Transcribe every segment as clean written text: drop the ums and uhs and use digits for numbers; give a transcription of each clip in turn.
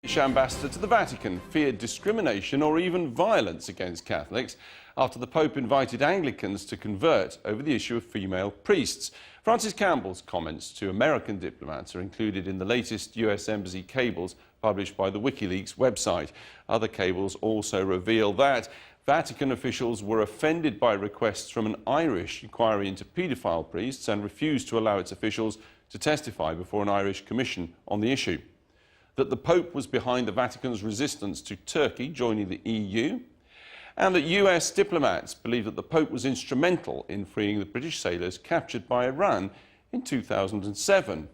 British ambassador to the Vatican feared discrimination or even violence against Catholics after the Pope invited Anglicans to convert over the issue of female priests. Francis Campbell's comments to American diplomats are included in the latest US Embassy cables published by the Wikileaks website. Other cables also reveal that Vatican officials were offended by requests from an Irish inquiry into paedophile priests and refused to allow its officials to testify before an Irish commission on the issue. That the Pope was behind the Vatican's resistance to Turkey joining the EU, and that US diplomats believe that the Pope was instrumental in freeing the British sailors captured by Iran in 2007.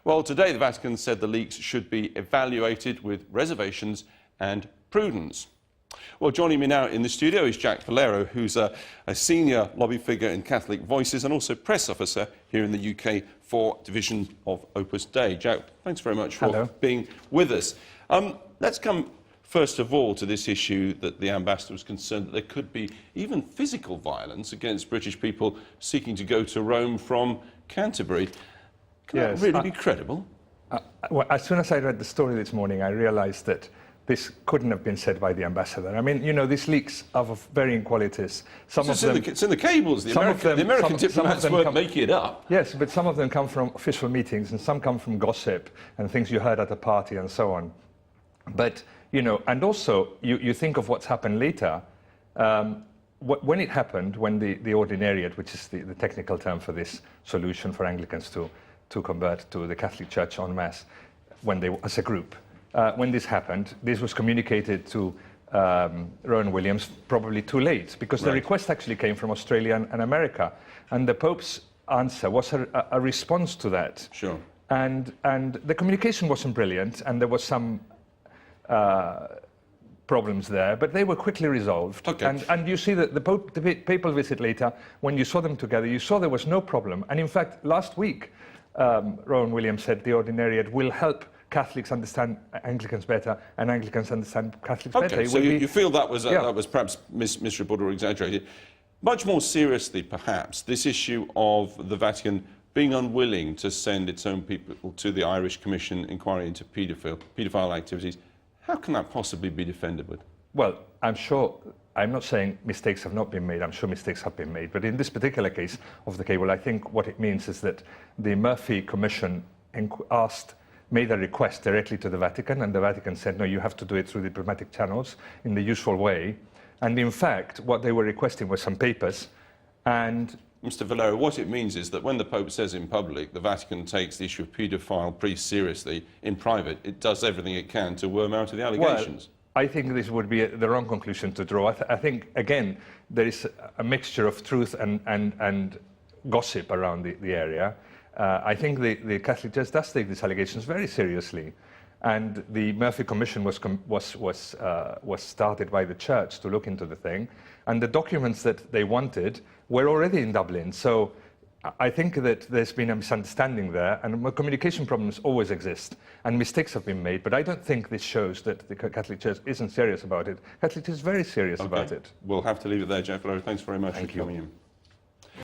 Well, today the Vatican said the leaks should be evaluated with reservations and prudence. Well, joining me now in the studio is Ch4Valero, who's a senior lobby figure in Catholic Voices and also press officer here in the UK for Division of Opus Dei. Jack, thanks very much for being with us. Let's come first of all to this issue that the ambassador was concerned that there could be even physical violence against British people seeking to go to Rome from Canterbury. Can that really be credible? Well, as soon as I read the story this morning, I realised that this couldn't have been said by the ambassador. I mean, you know, these leaks are of varying qualities. It's in the cables. The American diplomats weren't making it up. Yes, but some of them come from official meetings and some come from gossip and things you heard at a party and so on. But, you know, and also you think of what's happened later. When it happened, when the ordinariate, which is the technical term for this solution for Anglicans to convert to the Catholic Church en masse, as a group, when this happened, this was communicated to Rowan Williams probably too late, because the request actually came from Australia and America, and the Pope's answer was a response to that. Sure. And the communication wasn't brilliant, and there was some problems there, but they were quickly resolved. Okay. And you see that the papal visit later, when you saw them together, you saw there was no problem. And in fact, last week, Rowan Williams said the ordinariate will help Catholics understand Anglicans better, and Anglicans understand Catholics better. So you feel that was perhaps misreported or exaggerated. Much more seriously, perhaps, this issue of the Vatican being unwilling to send its own people to the Irish Commission inquiry into paedophile activities. How can that possibly be defended with? Well, I'm not saying mistakes have not been made. I'm sure mistakes have been made. But in this particular case of the cable, I think what it means is that the Murphy Commission made a request directly to the Vatican, and the Vatican said, no, you have to do it through diplomatic channels in the usual way. And in fact, what they were requesting was some papers. And Mr. Valero, what it means is that when the Pope says in public the Vatican takes the issue of paedophile priests seriously, in private it does everything it can to worm out of the allegations. Well, I think this would be the wrong conclusion to draw. I think, again, there is a mixture of truth and gossip around the area. I think the Catholic Church does take these allegations very seriously, and the Murphy Commission was started by the Church to look into the thing, and the documents that they wanted were already in Dublin. So I think that there's been a misunderstanding there, and communication problems always exist, and mistakes have been made. But I don't think this shows that the Catholic Church isn't serious about it. Catholic Church is very serious about it. We'll have to leave it there, Ch4Valero. Thanks very much for coming in.